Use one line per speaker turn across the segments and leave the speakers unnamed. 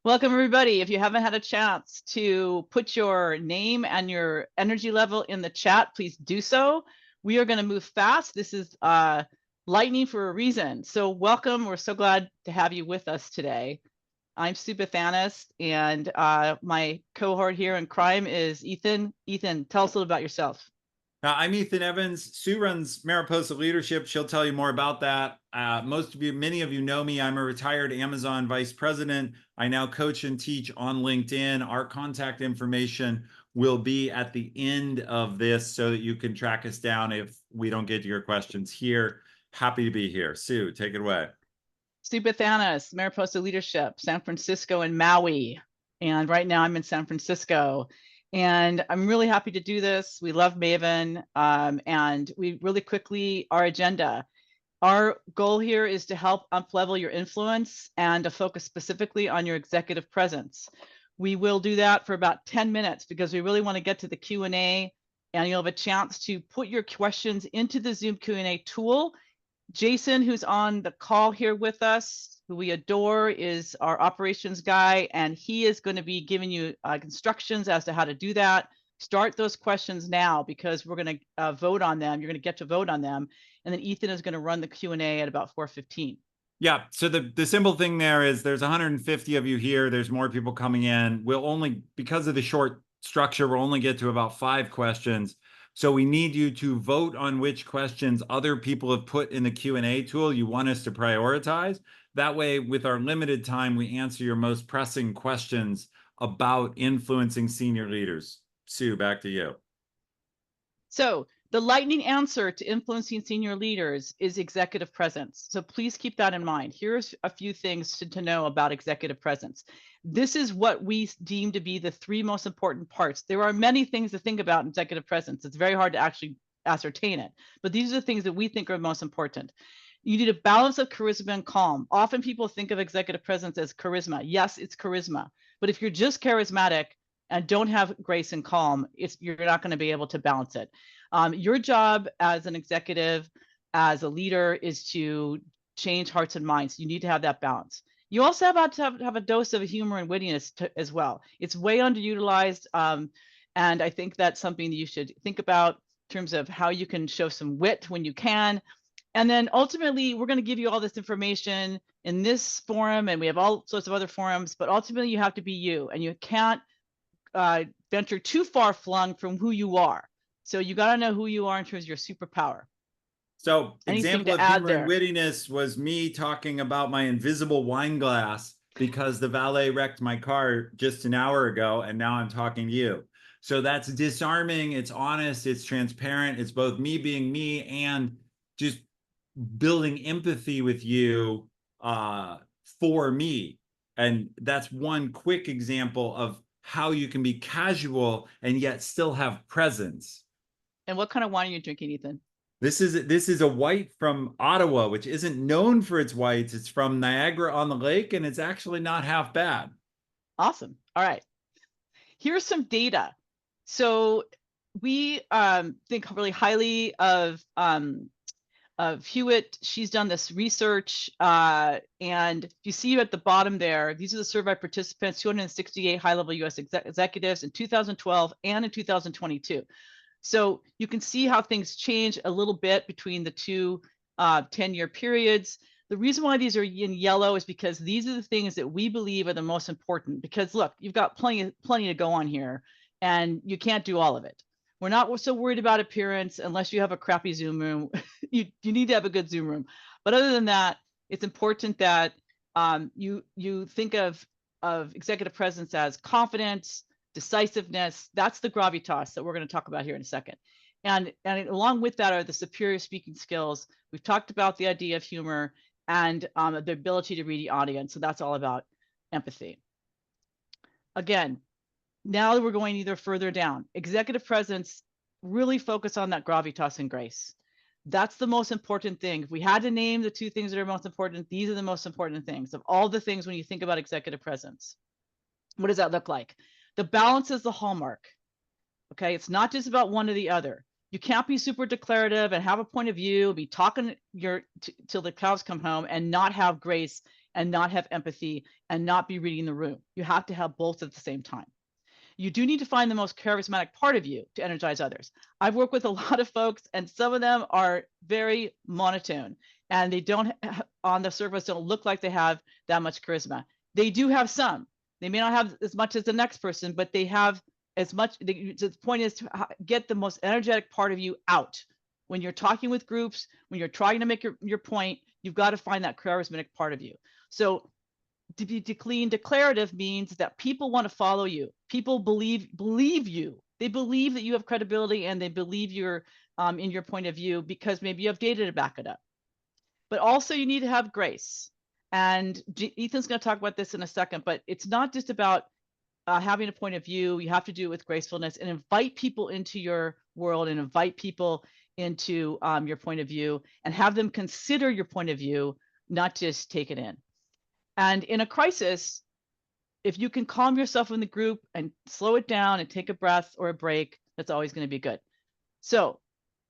Welcome, everybody. If you haven't had a chance to put your name and your energy level in the chat, please do so. We are going to move fast. This is lightning for a reason. So welcome. We're so glad to have you with us today. I'm Sue Bethanis, and my cohort here in crime is Ethan. Ethan, tell us a little about yourself.
I'm Ethan Evans. Sue runs Mariposa Leadership. She'll tell you more about that. Many of you know me. I'm a retired Amazon vice president. I now coach and teach on LinkedIn. Our contact information will be at the end of this so that you can track us down if we don't get to your questions here. Happy to be here. Sue, take it away.
Sue Bethanis, Mariposa Leadership, San Francisco and Maui. And right now I'm in San Francisco. And I'm really happy to do this. We love Maven. And we really quickly, our agenda. Our goal here is to help up-level your influence and to focus specifically on your executive presence. We will do that for about 10 minutes because we really want to get to the Q&A, and you'll have a chance to put your questions into the Zoom Q&A tool. Jason, who's on the call here with us, who we adore, is our operations guy, and he is going to be giving you instructions as to how to do that. Start those questions now because we're going to vote on them. You're going to get to vote on them. And then Ethan is going to run the Q&A at about 4:15.
Yeah, so the simple thing there is there's 150 of you here. There's more people coming in. We'll only, because of the short structure, we'll only get to about 5 questions. So we need you to vote on which questions other people have put in the Q&A tool you want us to prioritize. That way, with our limited time, we answer your most pressing questions about influencing senior leaders. Sue, back to you.
So the lightning answer to influencing senior leaders is executive presence. So please keep that in mind. Here's a few things to know about executive presence. This is what we deem to be the 3 most important parts. There are many things to think about in executive presence. It's very hard to actually ascertain it, but these are the things that we think are most important. You need a balance of charisma and calm. Often people think of executive presence as charisma. Yes, it's charisma, but if you're just charismatic and don't have grace and calm, you're not going to be able to balance it. Your job as an executive, as a leader, is to change hearts and minds. You need to have that balance. You also have to have a dose of humor and wittiness as well. It's way underutilized, and I think that's something that you should think about in terms of how you can show some wit when you can. And then ultimately, we're going to give you all this information in this forum, and we have all sorts of other forums, but ultimately you have to be you, and you can't venture too far flung from who you are. So you got to know who you are in terms of your superpower.
So
Anything
example
to
of
add
humor
there?
and wittiness was me talking about my invisible wine glass because the valet wrecked my car just an hour ago, and now I'm talking to you. So that's disarming, it's honest, it's transparent, it's both me being me and just building empathy with you for me. And that's one quick example of how you can be casual and yet still have presence.
And what kind of wine are you drinking, Ethan?
This is a white from Ottawa, which isn't known for its whites. It's from Niagara on the Lake, and it's actually not half bad.
Awesome. All right. Here's some data. So we think really highly of Hewitt. She's done this research, and you see at the bottom there, these are the survey participants, 268 high-level U.S. executives in 2012 and in 2022. So you can see how things change a little bit between the two 10-year periods. The reason why these are in yellow is because these are the things that we believe are the most important. Because look, you've got plenty to go on here, and you can't do all of it. We're not so worried about appearance unless you have a crappy Zoom room. you need to have a good Zoom room. But other than that, it's important that you think of executive presence as confidence, decisiveness. That's the gravitas that we're going to talk about here in a second. And along with that are the superior speaking skills. We've talked about the idea of humor and the ability to read the audience. So that's all about empathy. Again, now we're going either further down. Executive presence, really focus on that gravitas and grace. That's the most important thing. If we had to name the 2 things that are most important, these are the most important things of all the things when you think about executive presence. What does that look like? The balance is the hallmark. Okay, it's not just about one or the other. You can't be super declarative and have a point of view, be talking till the cows come home, and not have grace and not have empathy and not be reading the room. You have to have both at the same time. You do need to find the most charismatic part of you to energize others. I've worked with a lot of folks, and some of them are very monotone, and they don't, on the surface, don't look like they have that much charisma. They do have some. They may not have as much as the next person, but they have as much. The point is to get the most energetic part of you out. When you're talking with groups, when you're trying to make your point, you've got to find that charismatic part of you. So to be clean declarative means that people want to follow you. People believe you. They believe that you have credibility, and they believe you're in your point of view because maybe you have data to back it up. But also you need to have grace. And Ethan's going to talk about this in a second, but it's not just about having a point of view. You have to do it with gracefulness and invite people into your world and invite people into your point of view and have them consider your point of view, not just take it in. And in a crisis, if you can calm yourself in the group and slow it down and take a breath or a break, that's always going to be good. So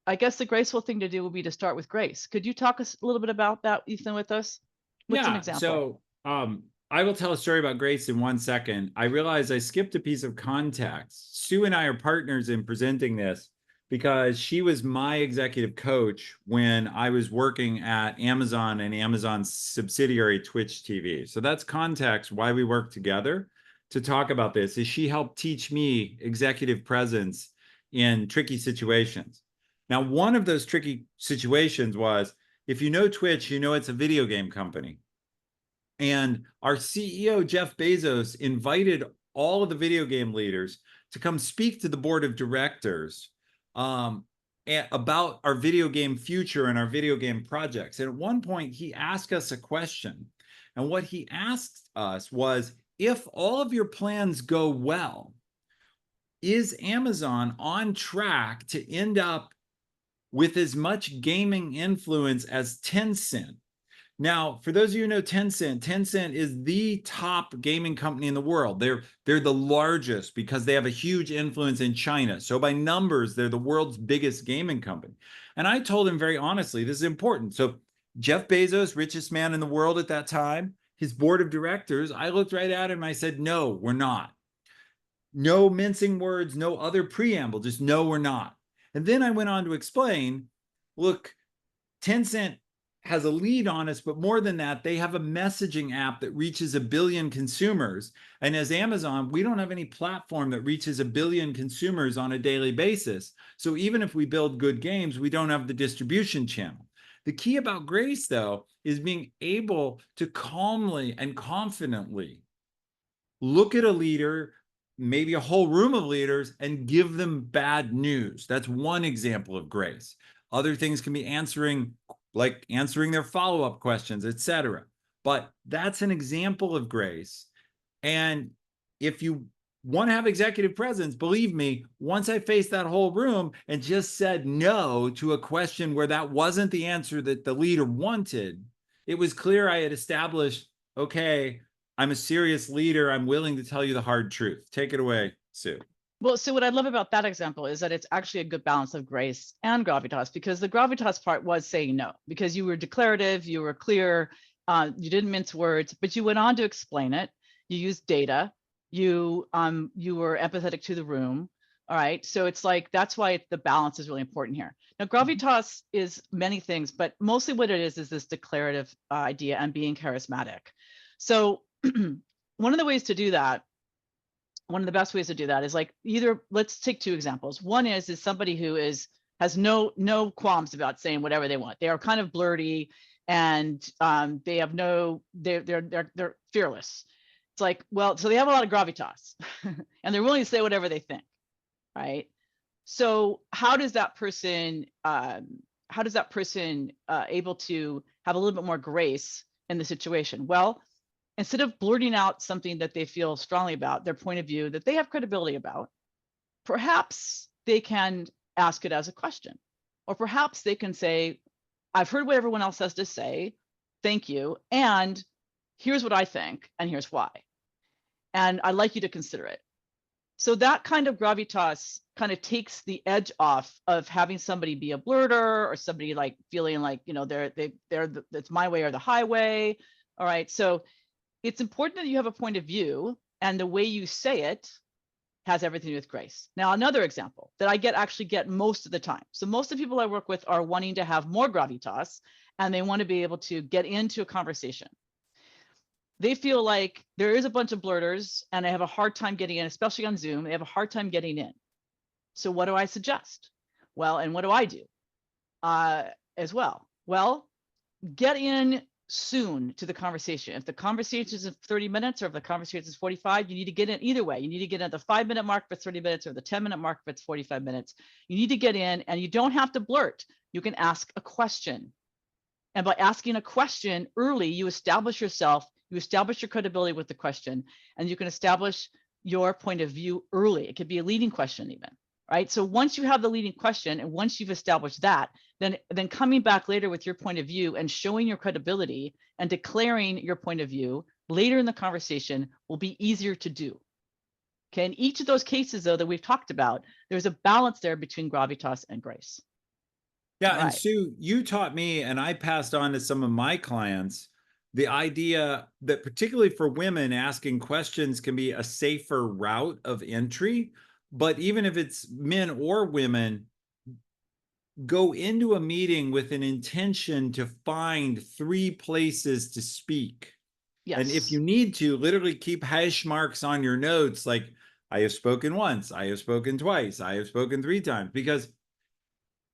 I guess the graceful thing to do would be to start with grace. Could you talk a little bit about that, Ethan, with us? What's an example?
So I will tell a story about grace in 1 second. I realized I skipped a piece of context. Sue and I are partners in presenting this because she was my executive coach when I was working at Amazon and Amazon's subsidiary Twitch TV. So that's context why we work together to talk about this. Is she helped teach me executive presence in tricky situations. Now, one of those tricky situations was, if you know Twitch, you know it's a video game company. And our CEO, Jeff Bezos, invited all of the video game leaders to come speak to the board of directors about our video game future and our video game projects. And at one point, he asked us a question. And what he asked us was, if all of your plans go well, is Amazon on track to end up with as much gaming influence as Tencent? Now, for those of you who know Tencent is the top gaming company in the world. They're the largest because they have a huge influence in China. So by numbers, they're the world's biggest gaming company. And I told him very honestly, this is important. So Jeff Bezos, richest man in the world at that time, his board of directors, I looked right at him and I said, no, we're not. No mincing words, no other preamble, just no, we're not. And then I went on to explain, look, Tencent has a lead on us, but more than that, they have a messaging app that reaches 1 billion consumers. And as Amazon, we don't have any platform that reaches 1 billion consumers on a daily basis. So even if we build good games, we don't have the distribution channel. The key about grace, though, is being able to calmly and confidently look at a leader, maybe a whole room of leaders, and give them bad news. That's one example of grace. Other things can be answering their follow-up questions, etc. But that's an example of grace. And if you want to have executive presence, believe me, once I faced that whole room and just said no to a question where that wasn't the answer that the leader wanted, it was clear I had established, okay, I'm a serious leader. I'm willing to tell you the hard truth. Take it away, Sue.
Well, so what I love about that example is that it's actually a good balance of grace and gravitas, because the gravitas part was saying no, because you were declarative, you were clear, you didn't mince words, but you went on to explain it. You used data, you were empathetic to the room. All right, so it's like, that's why the balance is really important here. Now, gravitas is many things, but mostly what it is this declarative idea and being charismatic. So one of the ways to do that, one of the best ways to do that is like, either, let's take two examples. One is somebody who has no qualms about saying whatever they want. They are kind of blurty, and they have they're fearless. It's like, well, so they have a lot of gravitas and they're willing to say whatever they think, right? So how does that person able to have a little bit more grace in the situation? Well, instead of blurting out something that they feel strongly about, their point of view that they have credibility about, perhaps they can ask it as a question. Or perhaps they can say, I've heard what everyone else has to say, thank you, and here's what I think, and here's why. And I'd like you to consider it. So that kind of gravitas kind of takes the edge off of having somebody be a blurter, or somebody like feeling like, you know, it's my way or the highway. All right. So it's important that you have a point of view, and the way you say it has everything to do with grace. Now, another example that I actually get most of the time. So most of the people I work with are wanting to have more gravitas, and they want to be able to get into a conversation. They feel like there is a bunch of blurters and they have a hard time getting in, especially on Zoom. They have a hard time getting in. So what do I suggest? Well, and what do I do as well? Well, get in soon to the conversation. If the conversation is 30 minutes or if the conversation is 45, you need to get in either way. You need to get at the 5-minute mark for 30 minutes or the 10-minute mark for 45 minutes. You need to get in, and you don't have to blurt. You can ask a question. And by asking a question early, you establish yourself, you establish your credibility with the question, and you can establish your point of view early. It could be a leading question even, right? So once you have the leading question and once you've established that, then coming back later with your point of view and showing your credibility and declaring your point of view later in the conversation will be easier to do. Okay, in each of those cases, though, that we've talked about, there's a balance there between gravitas and grace.
Yeah,
All
and
right.
Sue, you taught me, and I passed on to some of my clients, the idea that particularly for women, asking questions can be a safer route of entry. But even if it's men or women, go into a meeting with an intention to find 3 places to speak.
Yes.
And if you need to, literally keep hash marks on your notes, like, I have spoken once, I have spoken twice, I have spoken 3 times, because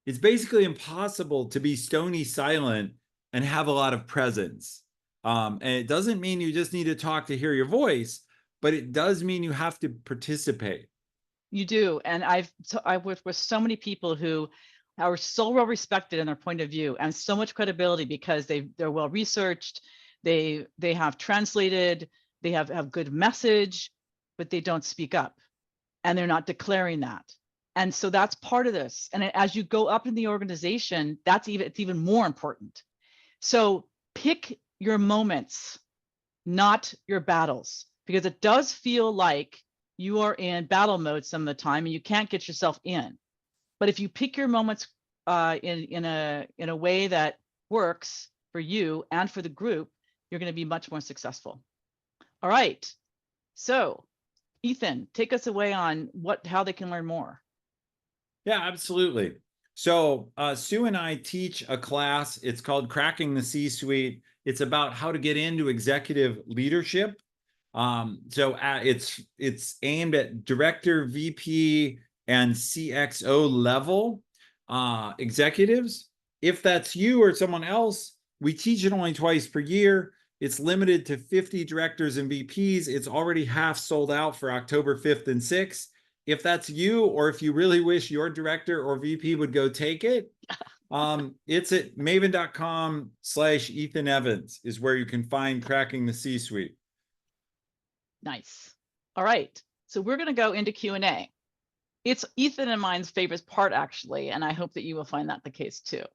it's basically impossible to be stony silent and have a lot of presence. And it doesn't mean you just need to talk to hear your voice, but it does mean you have to participate.
You do. And I've worked with so many people who are so well respected in their point of view and so much credibility because they're well researched, they have translated, they have good message, but they don't speak up and they're not declaring that. And so that's part of this. And as you go up in the organization, it's even more important. So pick your moments, not your battles, because it does feel like you are in battle mode some of the time and you can't get yourself in. But if you pick your moments in a way that works for you and for the group, you're going to be much more successful. All right. So Ethan, take us away on how they can learn more.
Yeah, absolutely. So Sue and I teach a class. It's called Cracking the C-Suite. It's about how to get into executive leadership. So it's aimed at director, VP, and CXO level executives. If that's you or someone else, we teach it only twice per year. It's limited to 50 directors and VPs. It's already half sold out for October 5th and 6th. If that's you, or if you really wish your director or VP would go take it, it's at maven.com/Ethan Evans is where you can find Cracking the C-Suite.
Nice. All right. So we're going to go into Q&A. It's Ethan and mine's favorite part, actually, and I hope that you will find that the case too.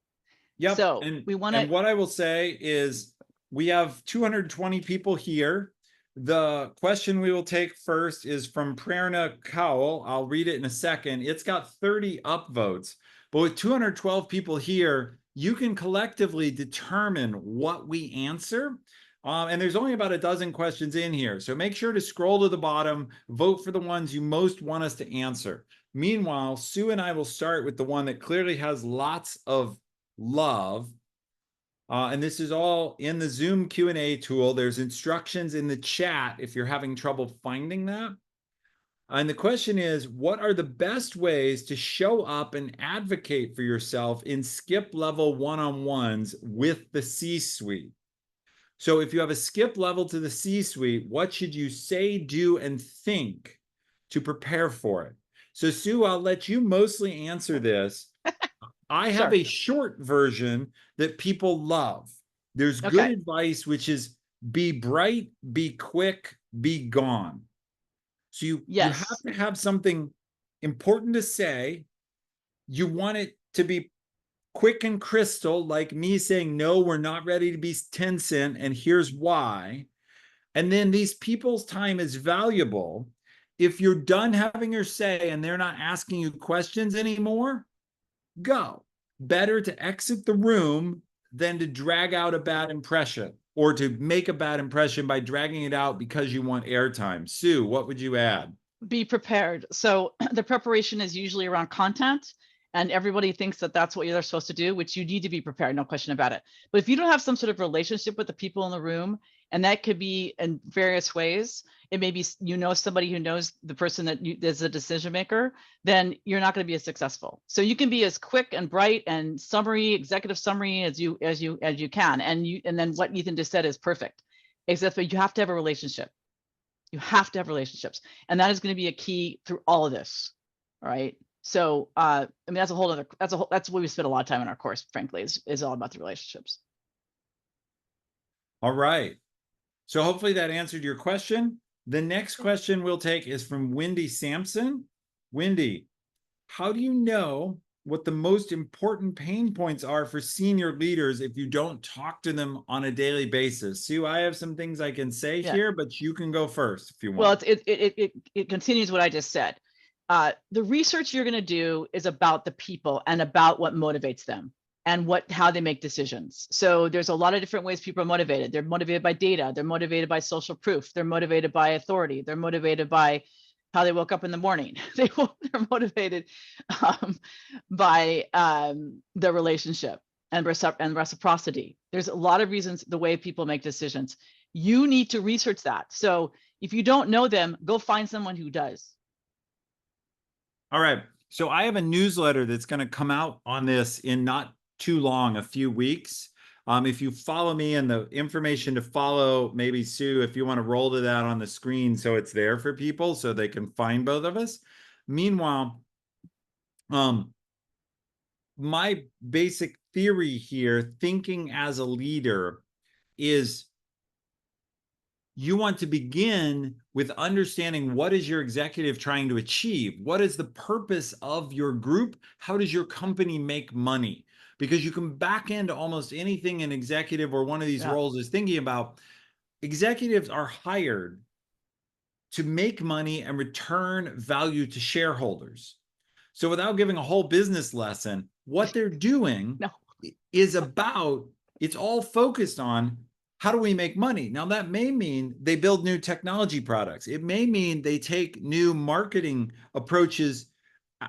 Yep.
So
and what I will say is we have 220 people here. The question we will take first is from Prerna Cowell. I'll read it in a second. It's got 30 upvotes, but with 212 people here, you can collectively determine what we answer. And there's only about a dozen questions in here. So make sure to scroll to the bottom, vote for the ones you most want us to answer. Meanwhile, Sue and I will start with the one that clearly has lots of love. And this is all in the Zoom Q&A tool. There's instructions in the chat if you're having trouble finding that. And the question is, what are the best ways to show up and advocate for yourself in skip level one-on-ones with the C-suite? So if you have a skip level to the C-suite, what should you say, do, and think to prepare for it? So Sue, I'll let you mostly answer this. I have a short version that people love. There's good advice, which is be bright, be quick, be gone. So you have to have something important to say. You want it to be quick and crystal, like me saying, no, we're not ready to be 10 cent, and here's why. And then these people's time is valuable. If you're done having your say and they're not asking you questions anymore, go. Better to exit the room than to drag out a bad impression. or to make a bad impression by dragging it out because you want airtime. Sue, what would you add?
Be prepared. So the preparation is usually around content, and everybody thinks that that's what you're supposed to do, which you need to be prepared, no question about it. But if you don't have some sort of relationship with the people in the room, and that could be in various ways, it may be somebody who knows the person that is a decision maker, then you're not going to be as successful. So you can be as quick and bright and executive summary as you can, and then what Ethan just said is perfect, except that you have to have a relationship. You have to have relationships, and that is going to be a key through all of this. All right. So, I mean, that's what we spend a lot of time in our course, frankly, is all about the relationships.
All right. So hopefully that answered your question. The next question we'll take is from Wendy Sampson. Wendy, how do you know what the most important pain points are for senior leaders if you don't talk to them on a daily basis? Sue, I have some things I can say here, but you can go first if you want.
Well, it continues what I just said. The research you're going to do is about the people and about what motivates them and how they make decisions. So there's a lot of different ways people are motivated. They're motivated by data. They're motivated by social proof. They're motivated by authority. They're motivated by how they woke up in the morning. They're motivated by the relationship and reciprocity. There's a lot of reasons the way people make decisions. You need to research that. So if you don't know them, go find someone who does.
All right. So I have a newsletter that's going to come out on this in not too long, a few weeks. If you follow me, and the information to follow, maybe Sue, if you want to roll to that on the screen so it's there for people so they can find both of us. Meanwhile, my basic theory here, thinking as a leader, is you want to begin with understanding what is your executive trying to achieve? What is the purpose of your group? How does your company make money? Because you can back into almost anything an executive or one of these roles is thinking about. Executives are hired to make money and return value to shareholders. So without giving a whole business lesson, what they're doing is about, it's all focused on how do we make money? Now, that may mean they build new technology products. It may mean they take new marketing approaches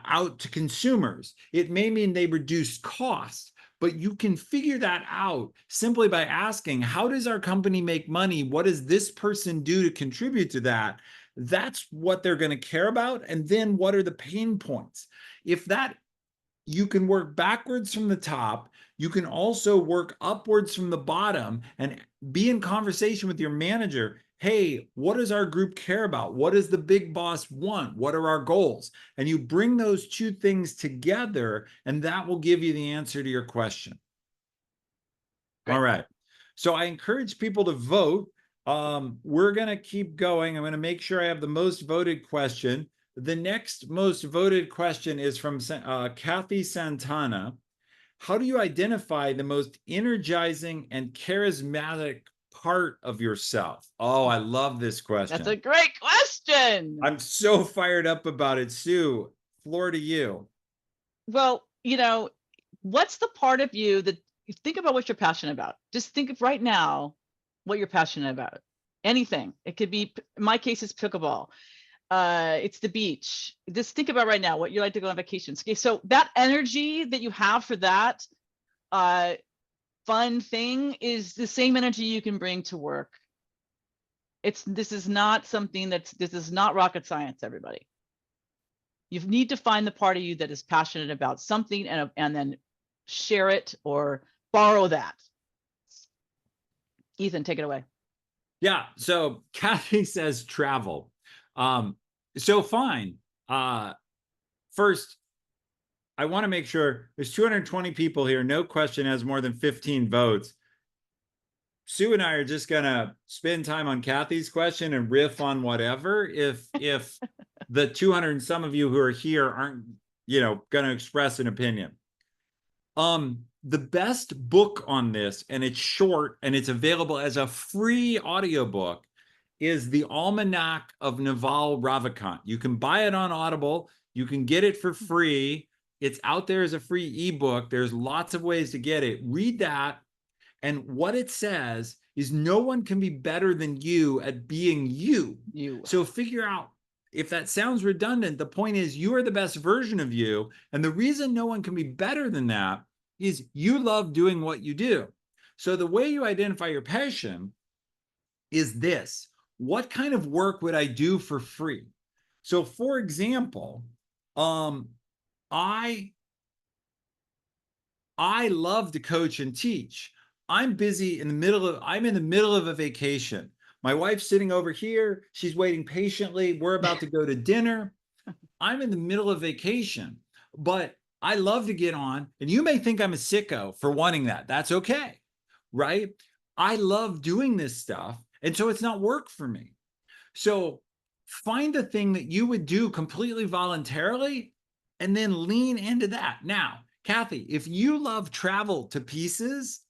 out to consumers. It may mean they reduce costs, but you can figure that out simply by asking, how does our company make money? What does this person do to contribute to that? That's what they're going to care about. And then what are the pain points? If that, you can work backwards from the top. You can also work upwards from the bottom and be in conversation with your manager. Hey, what does our group care about? What does the big boss want? What are our goals? And you bring those two things together, and that will give you the answer to your question. Great. All right. So I encourage people to vote. We're going to keep going. I'm going to make sure I have the most voted question. The next most voted question is from Kathy Santana. How do you identify the most energizing and charismatic part of yourself? Oh, I love this question.
That's a great question.
I'm so fired up about it. Sue, floor to you.
Well, what's the part of you that you think about what you're passionate about? Just think of right now what you're passionate about. Anything. It could be, in my case, it's pickleball. It's the beach. Just think about right now what you like to go on vacations. Okay, so that energy that you have for that fun thing is the same energy you can bring to work. This is not rocket science, everybody. You need to find the part of you that is passionate about something and then share it or borrow that. Ethan, take it away.
Yeah, so Kathy says travel. So fine. First, I want to make sure there's 220 people here. No question has more than 15 votes. Sue and I are just going to spend time on Kathy's question and riff on whatever. If the 200 and some of you who are here aren't, going to express an opinion. The best book on this, and it's short and it's available as a free audiobook, is The Almanac of Naval Ravikant. You can buy it on Audible. You can get it for free. It's out there as a free ebook. There's lots of ways to get it. Read that. And what it says is no one can be better than you at being you.
You.
So figure out, if that sounds redundant, the point is you are the best version of you. And the reason no one can be better than that is you love doing what you do. So the way you identify your passion is this: what kind of work would I do for free? So for example, I love to coach and teach. I'm in the middle of a vacation. My wife's sitting over here. She's waiting patiently. We're about to go to dinner. I'm in the middle of vacation, but I love to get on. And you may think I'm a sicko for wanting that. That's okay, right? I love doing this stuff. And so it's not work for me. So find a thing that you would do completely voluntarily and then lean into that. Now, Kathy, if you love travel to pieces,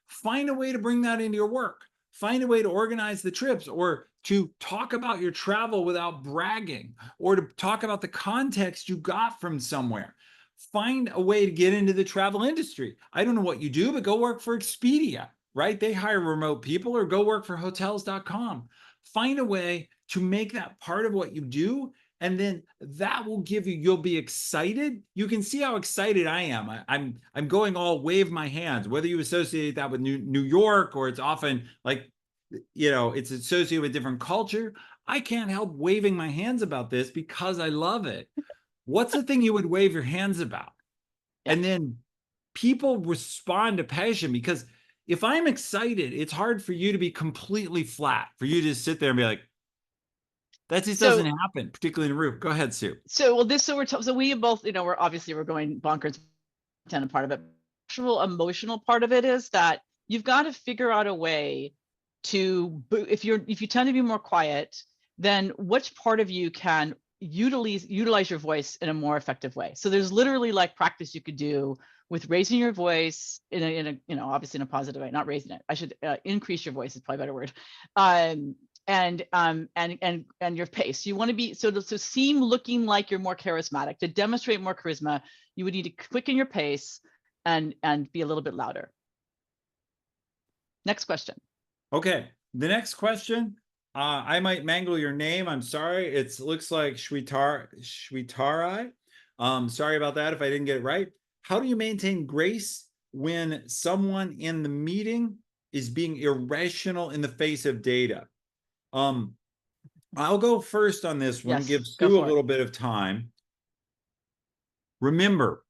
find a way to bring that into your work. Find a way to organize the trips, or to talk about your travel without bragging, or to talk about the context you got from somewhere. Find a way to get into the travel industry. I don't know what you do, but go work for Expedia, right? They hire remote people, or go work for hotels.com. Find a way to make that part of what you do. And then that will give you, you'll be excited. You can see how excited I am. I'm going all wave my hands, whether you associate that with New York, or it's often like, it's associated with different culture. I can't help waving my hands about this because I love it. What's the thing you would wave your hands about?
Yeah.
And then people respond to passion, because if I'm excited, it's hard for you to be completely flat, for you to just sit there and be like, that just doesn't happen, particularly in a group. Go ahead, Sue.
So we both, we're going bonkers on part of it. Actual emotional part of it is that you've got to figure out a way to, if you tend to be more quiet, then which part of you can utilize your voice in a more effective way. So there's literally like practice you could do with raising your voice in a obviously in a positive way, not raising it. I should increase your voice is probably a better word. And your pace. You want to be so seem looking like you're more charismatic. To demonstrate more charisma, you would need to quicken your pace and be a little bit louder. Next question.
Okay, the next question. I might mangle your name. I'm sorry. It looks like Shwitarai. Sorry about that if I didn't get it right. How do you maintain grace when someone in the meeting is being irrational in the face of data? I'll go first on this one.
Yes,
Give Sue a little bit of time. Remember,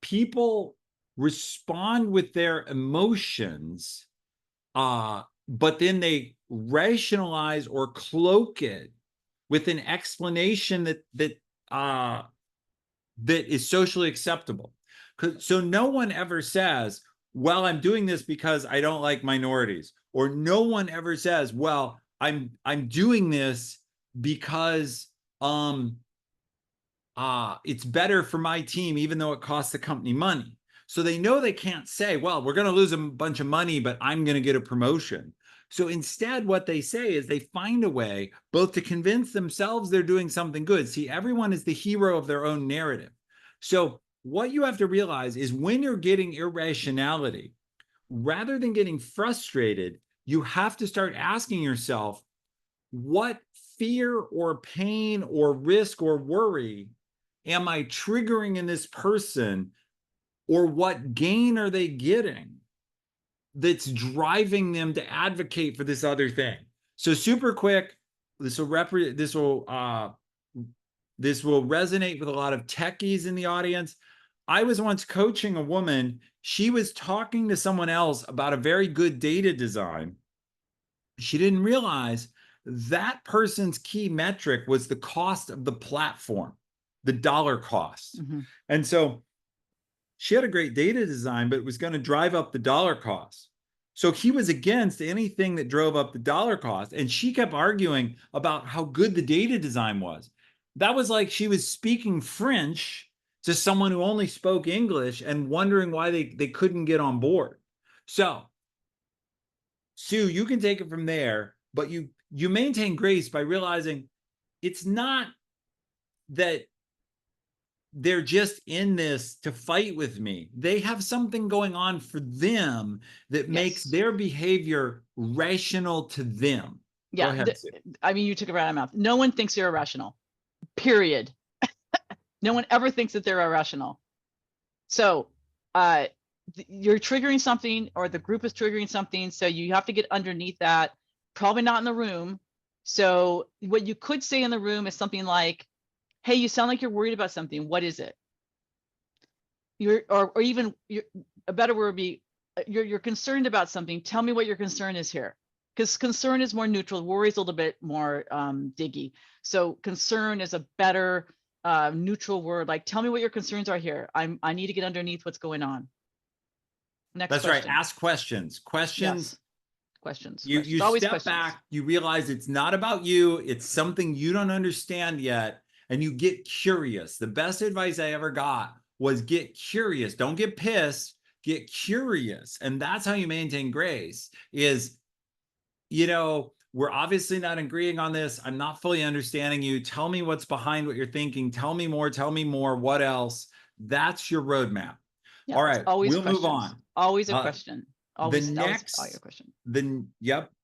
people respond with their emotions, but then they rationalize or cloak it with an explanation that is socially acceptable. So no one ever says, well, I'm doing this because I don't like minorities, or no one ever says, well, I'm doing this because it's better for my team, even though it costs the company money. So they know they can't say, well, we're going to lose a bunch of money, but I'm going to get a promotion. So instead, what they say is they find a way both to convince themselves they're doing something good. See, everyone is the hero of their own narrative. So what you have to realize is when you're getting irrationality, rather than getting frustrated, you have to start asking yourself, what fear or pain or risk or worry am I triggering in this person, or what gain are they getting that's driving them to advocate for this other thing? So super quick, this will resonate with a lot of techies in the audience. I was once coaching a woman. She was talking to someone else about a very good data design. She didn't realize that person's key metric was the cost of the platform, the dollar cost. Mm-hmm. And so she had a great data design, but it was going to drive up the dollar cost. So he was against anything that drove up the dollar cost. And she kept arguing about how good the data design was. That was like she was speaking French to someone who only spoke English and wondering why they couldn't get on board. So, Sue, you can take it from there, but you maintain grace by realizing it's not that they're just in this to fight with me. They have something going on for them that makes their behavior rational to them. Go
Yeah.
ahead, Sue.
I mean, you took it right out of my mouth. No one thinks you're irrational, period. No one ever thinks that they're irrational. So you're triggering something, or the group is triggering something. So you have to get underneath that, probably not in the room. So what you could say in the room is something like, hey, you sound like you're worried about something. What is it? Or even a better word would be, you're concerned about something. Tell me what your concern is here. Because concern is more neutral. Worry is a little bit more diggy. So concern is a better neutral word. Like, tell me what your concerns are here. I need to get underneath what's going on. Next
That's
question.
right. Ask questions. Questions.
Yes. Questions.
You
Always
step
questions.
back, you realize it's not about you, it's something you don't understand yet, and you get curious. The best advice I ever got was get curious. Don't get pissed, get curious. And that's how you maintain grace is, you know, we're obviously not agreeing on this. I'm not fully understanding you. Tell me what's behind what you're thinking. Tell me more. Tell me more. What else? That's your roadmap.
Yeah,
All right,
always
we'll
questions.
move on.
Always a question. Always,
the next,
always your question.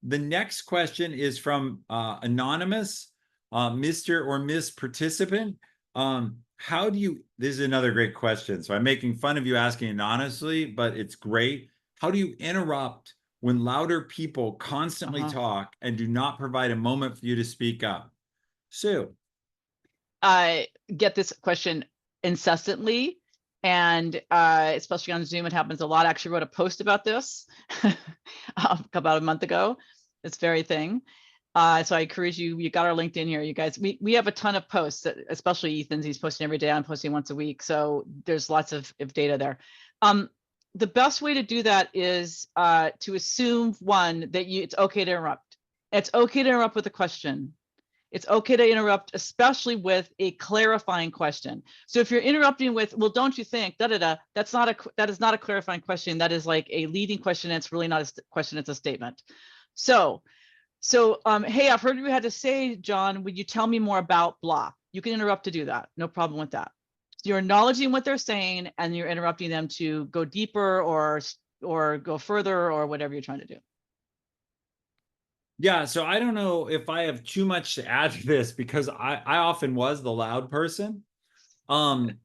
The next question is from anonymous, Mr. or Miss Participant. How do you, this is another great question. So I'm making fun of you asking it honestly, but it's great. How do you interrupt when louder people constantly talk and do not provide a moment for you to speak up? Sue.
I get this question incessantly, and especially on Zoom, it happens a lot. I actually wrote a post about this about a month ago, this very thing. So I encourage you, you got our LinkedIn here, you guys. We have a ton of posts, especially Ethan's, he's posting every day. I'm posting once a week. So there's lots of data there. The best way to do that is to assume, one, that it's okay to interrupt. It's okay to interrupt with a question. It's okay to interrupt, especially with a clarifying question. So if you're interrupting with, well, don't you think, that is not a clarifying question. That is like a leading question. It's really not a question, it's a statement. So hey, I've heard what you had to say, John. Would you tell me more about blah? You can interrupt to do that. No problem with that. So you're acknowledging what they're saying and you're interrupting them to go deeper or go further or whatever you're trying to do.
Yeah, so I don't know if I have too much to add to this because I often was the loud person. And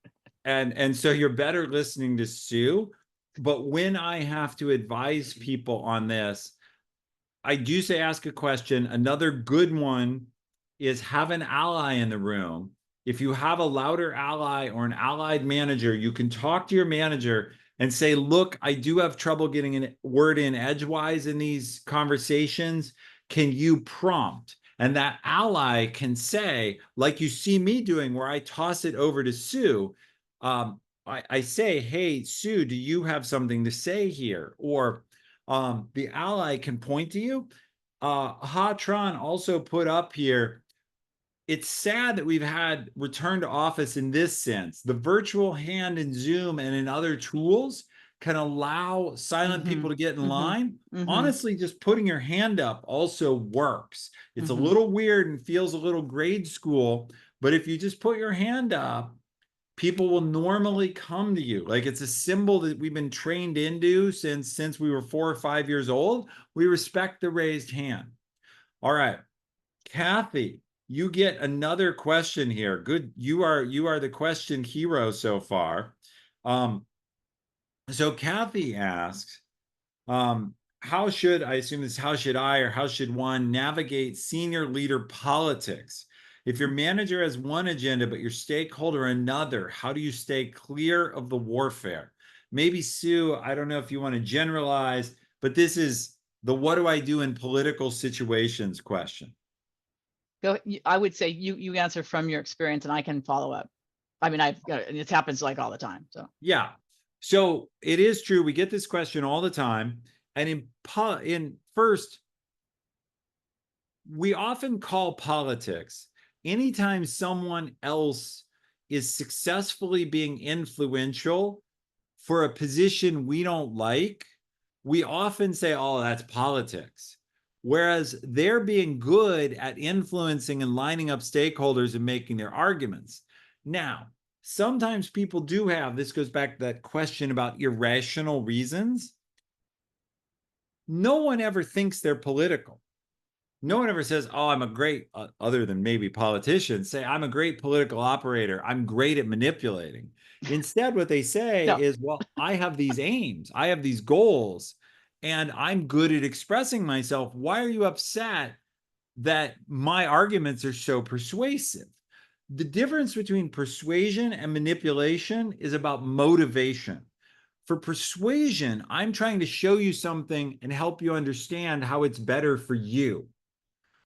so you're better listening to Sue. But when I have to advise people on this, I do say ask a question. Another good one is have an ally in the room. If you have a louder ally or an allied manager, you can talk to your manager and say, look, I do have trouble getting a word in edgewise in these conversations. Can you prompt? And that ally can say, like you see me doing, where I toss it over to Sue. I say, hey, Sue, do you have something to say here? Or the ally can point to you. Hatron also put up here, it's sad that we've had return to office in this sense. The virtual hand in Zoom and in other tools can allow silent people to get in line. Honestly, just putting your hand up also works. It's a little weird and feels a little grade school, but if you just put your hand up, people will normally come to you. Like it's a symbol that we've been trained into since we were 4 or 5 years old. We respect the raised hand. All right, Kathy, you get another question here. Good, you are the question hero so far. So Kathy asks, how should I assume this? How should I or how should one navigate senior leader politics? If your manager has one agenda, but your stakeholder another, how do you stay clear of the warfare? Maybe Sue, I don't know if you want to generalize, but this is the what do I do in political situations question.
I would say you answer from your experience and I can follow up. I mean, it happens like all the time. So
yeah. So it is true. We get this question all the time. And in first, we often call politics anytime someone else is successfully being influential for a position we don't like, we often say, oh, that's politics. Whereas they're being good at influencing and lining up stakeholders and making their arguments. Now, sometimes people do have, this goes back to that question about irrational reasons. no one ever thinks they're political. No one ever says, oh, I'm a great, other than maybe politicians, say, I'm a great political operator. I'm great at manipulating. Instead, what they say
No.
is, well, I have these aims, I have these goals, and I'm good at expressing myself. Why are you upset that my arguments are so persuasive? The difference between persuasion and manipulation is about motivation. For persuasion, I'm trying to show you something and help you understand how it's better for you.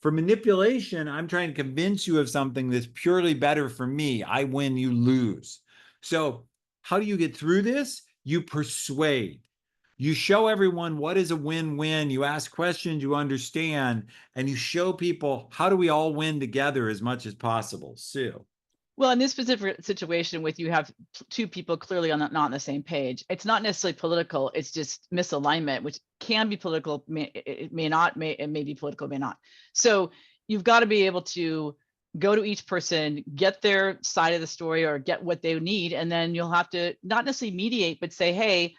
For manipulation, I'm trying to convince you of something that's purely better for me. I win, you lose. So, how do you get through this? You persuade. You show everyone what is a win-win. You ask questions you understand, and you show people how do we all win together as much as possible. Sue.
Well, in this specific situation with you have two people clearly not on the same page. It's not necessarily political. It's just misalignment, which can be political. It may not. It may be political. May not. So you've got to be able to go to each person, get their side of the story or get what they need, and then you'll have to not necessarily mediate, but say, hey,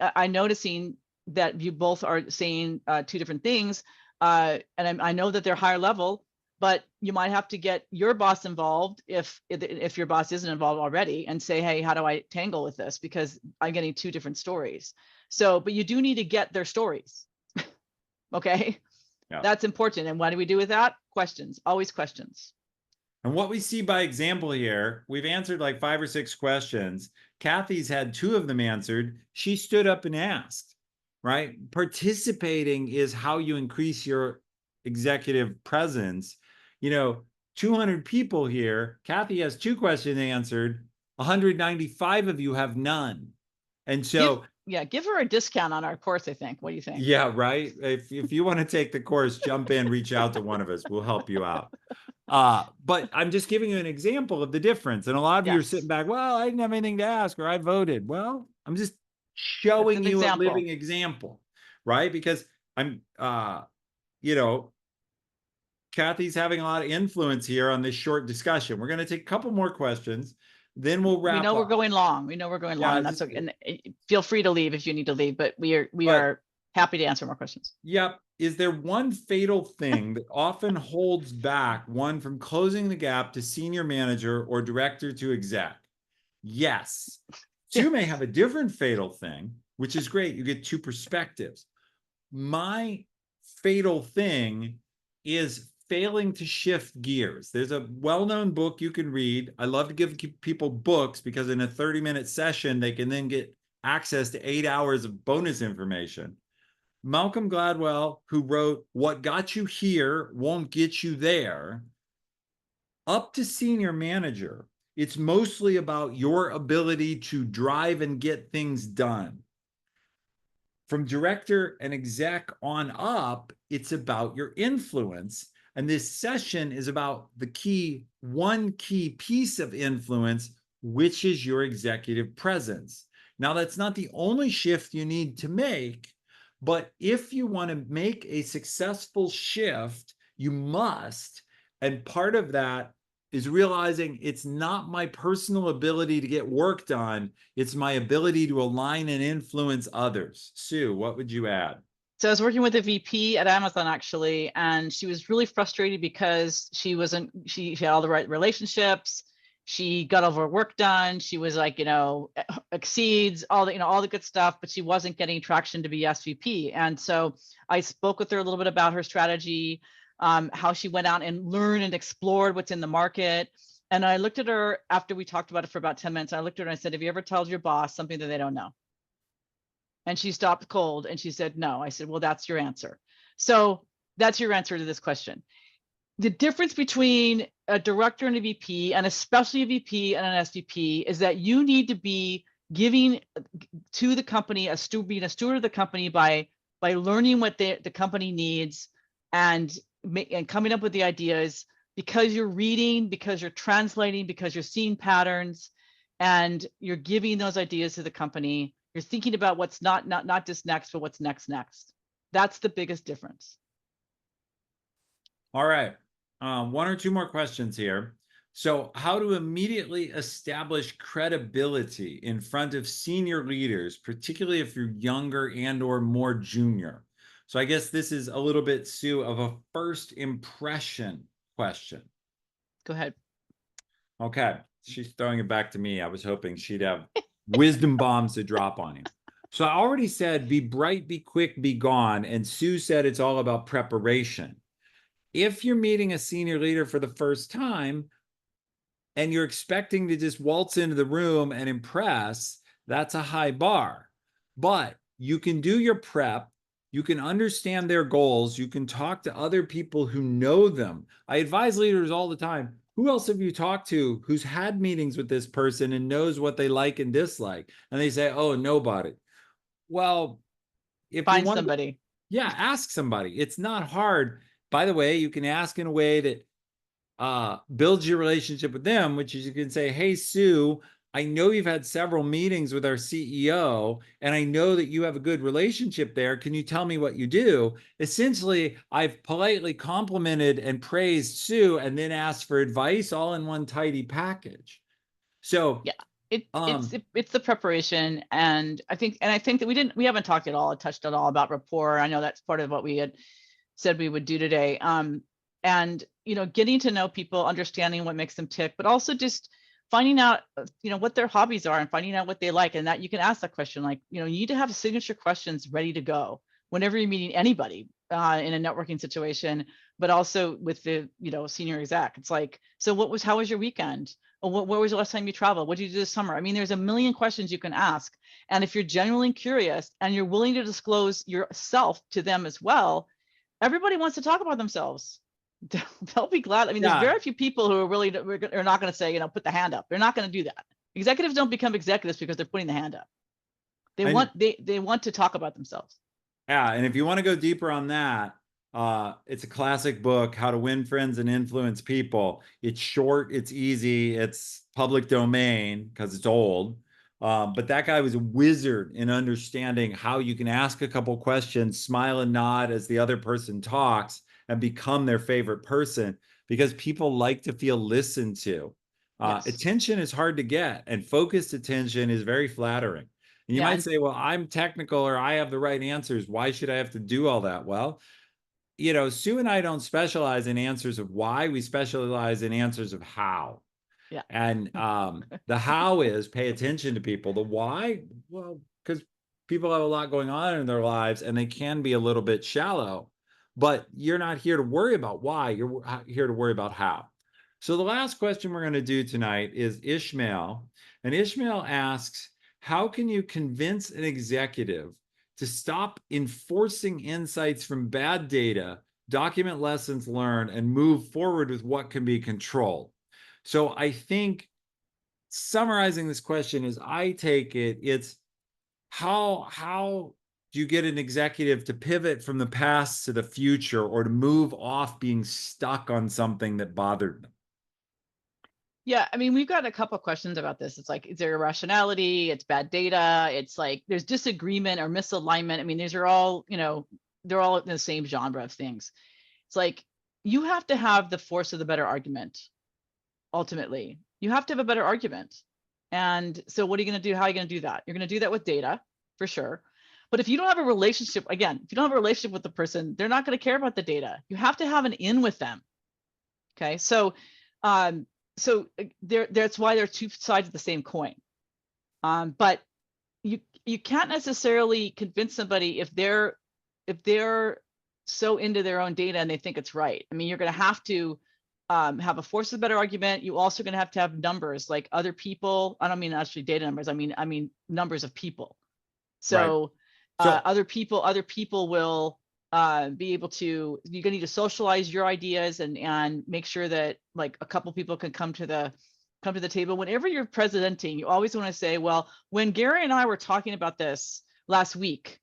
I'm noticing that you both are saying two different things, and I know that they're higher level. But you might have to get your boss involved if your boss isn't involved already, and say, hey, how do I tangle with this? Because I'm getting two different stories. So, but you do need to get their stories. Okay.
Yeah.
That's important. And what do we do with that? Questions, always questions.
And what we see by example here, we've answered like 5 or 6 questions. Kathy's had 2 of them answered. She stood up and asked, right? Participating is how you increase your executive presence. 200 people here. Kathy has 2 questions answered. 195 of you have none. And so,
give her a discount on our course, I think. What do you think?
Yeah, right. If you want to take the course, jump in, reach out to one of us. We'll help you out. But I'm just giving you an example of the difference. And a lot of you are sitting back, well, I didn't have anything to ask, or I voted. Well, I'm just showing you a living example, right? Because I'm, Kathy's having a lot of influence here on this short discussion. We're going to take a couple more questions, then we'll wrap up.
We know we're going long. And that's okay. And feel free to leave if you need to leave, but we are happy to answer more questions.
Yep. Is there one fatal thing that often holds back one from closing the gap to senior manager or director to exec? Yes. 2 may have a different fatal thing, which is great. You get 2 perspectives. My fatal thing is failing to shift gears. There's a well-known book you can read. I love to give people books because in a 30-minute session, they can then get access to 8 hours of bonus information. Malcolm Gladwell, who wrote What Got You Here Won't Get You There, up to senior manager, it's mostly about your ability to drive and get things done. From director and exec on up, it's about your influence. And this session is about one key piece of influence, which is your executive presence. Now, that's not the only shift you need to make. But if you want to make a successful shift, you must. And part of that is realizing it's not my personal ability to get work done. It's my ability to align and influence others. Sue, what would you add?
So I was working with a VP at Amazon actually, and she was really frustrated because she had all the right relationships. She got all of her work done. She was like, exceeds all the good stuff, but she wasn't getting traction to be SVP. And so I spoke with her a little bit about her strategy, how she went out and learned and explored what's in the market. And I looked at her after we talked about it for about 10 minutes. I looked at her and I said, have you ever told your boss something that they don't know? And she stopped cold and she said, no. I said, well, that's your answer. So that's your answer to this question. The difference between a director and a VP, and especially a VP and an SVP, is that you need to be giving to the company, being a steward of the company by learning what the company needs and coming up with the ideas, because you're reading, because you're translating, because you're seeing patterns, and you're giving those ideas to the company. You're thinking about what's not just next, but what's next. That's the biggest difference.
All right. 1 or 2 more questions here. So how to immediately establish credibility in front of senior leaders, particularly if you're younger and or more junior. So I guess this is a little bit, Sue, of a first impression question.
Go ahead.
Okay, she's throwing it back to me. I was hoping she'd have wisdom bombs to drop on you. So I already said, be bright, be quick, be gone. And Sue said it's all about preparation. If you're meeting a senior leader for the first time and you're expecting to just waltz into the room and impress, that's a high bar. But you can do your prep. You can understand their goals. You can talk to other people who know them. I advise leaders all the time. Who else have you talked to who's had meetings with this person and knows what they like and dislike? And they say, oh, nobody. Well, if you
Find
want to,
somebody.
yeah, ask somebody. It's not hard. By the way, you can ask in a way that builds your relationship with them, which is you can say, hey, Sue, I know you've had several meetings with our CEO, and I know that you have a good relationship there. Can you tell me what you do? Essentially, I've politely complimented and praised Sue and then asked for advice all in one tidy package. So
yeah, it's the preparation. And I think that we haven't touched at all about rapport. I know that's part of what we had said we would do today. And, getting to know people, understanding what makes them tick, but also just finding out, what their hobbies are and finding out what they like. And that you can ask that question, like, you need to have signature questions ready to go whenever you're meeting anybody in a networking situation, but also with the, senior exec. It's like, so how was your weekend? Or where was the last time you traveled? What did you do this summer? I mean, there's a million questions you can ask. And if you're genuinely curious and you're willing to disclose yourself to them as well, everybody wants to talk about themselves. They'll be glad. I mean, there's very few people who are not going to say, put the hand up. They're not going to do that. Executives don't become executives because they're putting the hand up. They want to talk about themselves.
Yeah, and if you want to go deeper on that, it's a classic book, How to Win Friends and Influence People. It's short, it's easy, it's public domain because it's old. But that guy was a wizard in understanding how you can ask a couple questions, smile and nod as the other person talks, and become their favorite person, because people like to feel listened to.
Yes.
Attention is hard to get, and focused attention is very flattering. And you might say, well, I'm technical or I have the right answers. Why should I have to do all that? Well, Sue and I don't specialize in answers of why. We specialize in answers of how.
Yeah.
And the how is pay attention to people. The why, well, because people have a lot going on in their lives and they can be a little bit shallow, but you're not here to worry about why. You're here to worry about how. So the last question we're going to do tonight is Ishmael. And Ishmael asks, how can you convince an executive to stop enforcing insights from bad data, document lessons learned, and move forward with what can be controlled? So I think summarizing this question as I take it, it's how do you get an executive to pivot from the past to the future, or to move off being stuck on something that bothered them?
Yeah, I mean, we've got a couple of questions about this. It's like, is there irrationality? It's bad data. It's like there's disagreement or misalignment. I mean, these are all, they're all in the same genre of things. It's like you have to have the force of the better argument. Ultimately, you have to have a better argument. And so what are you going to do? How are you going to do that? You're going to do that with data for sure. But if you don't have a relationship, again, if you don't have a relationship with the person, they're not going to care about the data. You have to have an in with them. Okay. So that's why they're two sides of the same coin. But you can't necessarily convince somebody if they're so into their own data and they think it's right. I mean, you're going to have to have a force of better argument. You also going to have numbers, like other people. I don't mean actually data numbers. I mean numbers of people. So, right. Other people will be able to. You're going to need to socialize your ideas and make sure that like a couple people can come to the table. Whenever you're presenting, you always want to say, well, when Gary and I were talking about this last week,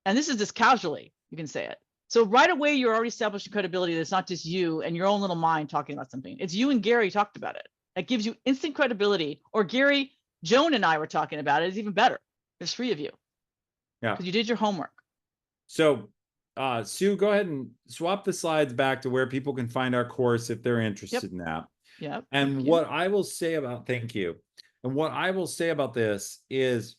and this is just casually, you can say it. So right away, you're already establishing credibility. That's not just you and your own little mind talking about something. It's you and Gary talked about it. That gives you instant credibility. Or Gary, Joan and I were talking about it. It's even better. There's 3 of you. Yeah. Because you did your homework.
So Sue, go ahead and swap the slides back to where people can find our course if they're interested in that.
Yeah.
And what I will say about, thank you. And what I will say about this is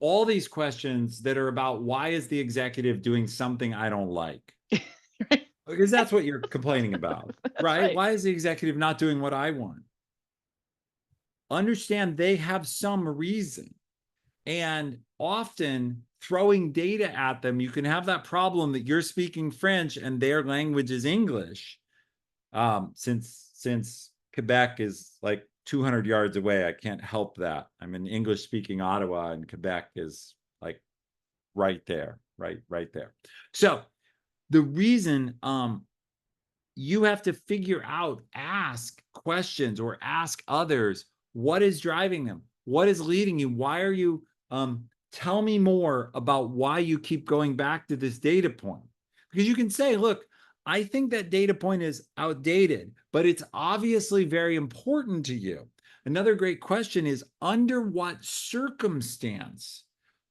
all these questions that are about why is the executive doing something I don't like?
Right.
Because that's what you're complaining about, right?
right.
Why is the executive not doing what I want? Understand they have some reason. And often throwing data at them, you can have that problem that you're speaking French and their language is English. Since Quebec is like 200 yards away, I can't help that. I'm in English speaking Ottawa and Quebec is like right there, right there. So the reason you have to figure out, ask questions or ask others, what is driving them? What is leading you? Why are you, tell me more about why you keep going back to this data point. Because you can say, look, I think that data point is outdated, but it's obviously very important to you. Another great question is, under what circumstance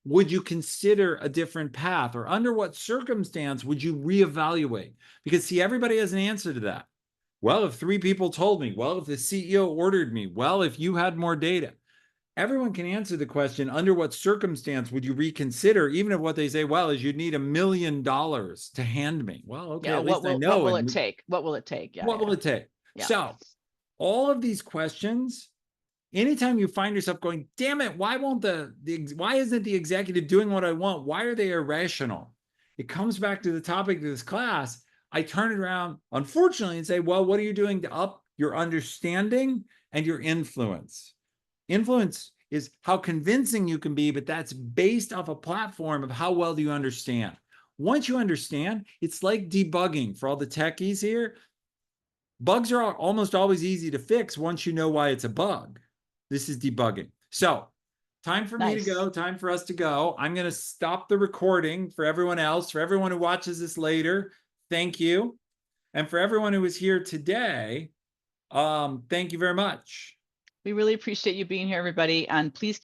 would you consider a different path? Or under what circumstance would you reevaluate? Because see, everybody has an answer to that. Well, if 3 people told me, well, if the CEO ordered me, well, if you had more data. Everyone can answer the question, under what circumstance would you reconsider, even if what they say, well, is you'd need $1 million to hand me. Well, okay,
Yeah.
at least I know.
What will it take? What will it take? Yeah.
What will it take?
Yeah.
So all of these questions, anytime you find yourself going, damn it, why won't why isn't the executive doing what I want? Why are they irrational? It comes back to the topic of this class. I turn it around, unfortunately, and say, well, what are you doing to up your understanding and your influence? Influence is how convincing you can be, but that's based off a platform of how well do you understand. Once you understand, it's like debugging for all the techies here. Bugs are almost always easy to fix once you know why it's a bug. This is debugging. So time for me to go, time for us to go. I'm going to stop the recording for everyone else, for everyone who watches this later. Thank you. And for everyone who was here today, thank you very much.
We really appreciate you being here, everybody. And please